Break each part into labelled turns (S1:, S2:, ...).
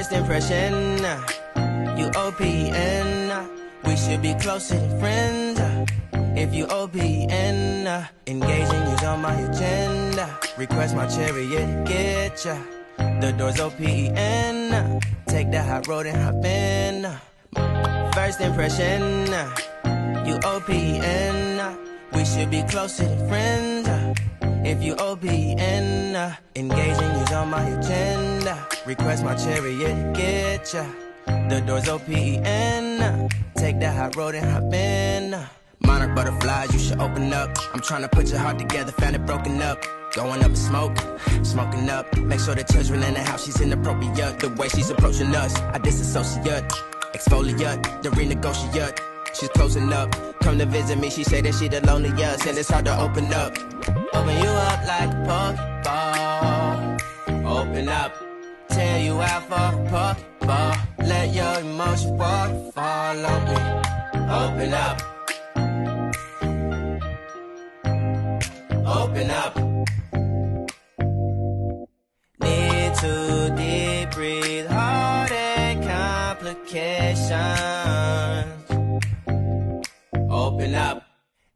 S1: First impression, you OPN. We should be closer than friends. If you OPN, engaging you's on my agenda. Request my chariot, get ya. The door's OPN. Take the high road and hop in. First impression, you OPN. We should be closer than friends. If you OPN, engaging you's on my agenda. Request my chariot, get ya. The door's OPN. Take the high road and hop in. Monarch butterflies, you should open up. I'm trying to put your heart together, found it broken up. Going up in smoke, smoking up. Make sure the children in the house, she's inappropriate. The way she's approaching us, I disassociate. Exfoliate, the renegotiate. She's closing up. Come to visit me, she say that she the loneliest, and it's hard to open up. Open you up like a Pokeball. Open up, tear you out for a Pokeball. Let your emotions waterfall on me. Open up. Open up. Need to deep breathe, heartache complications. Open up.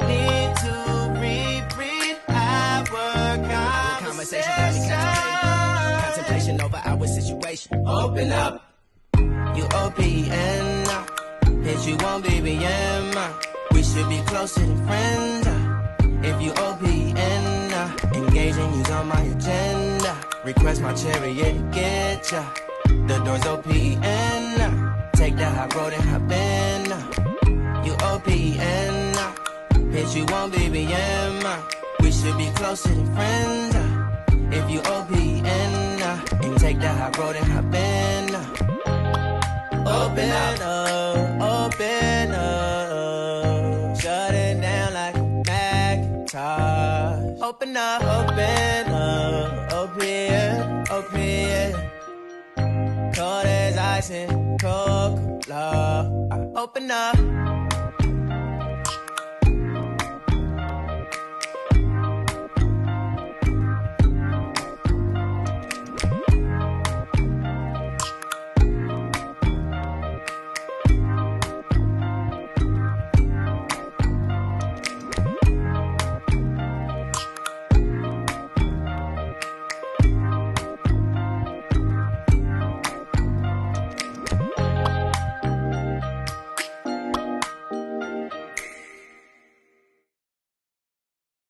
S1: Need to reread our conversation. Contemplation over our situation. Open up. You OPN. Hit you on BBM. We should be closer than friends. If you OPN, engaging you's on my agenda. Request my chariot, get ya. The door's OPN. Take the high road and hop in. You OPN, hit you on BBM. We should be closer than friends. If you OPN, and take the high road and hop in. Open up, open up. Shut it down like Macintosh. Open up, open, open. Cold as ice and Coca-Cola. Open up.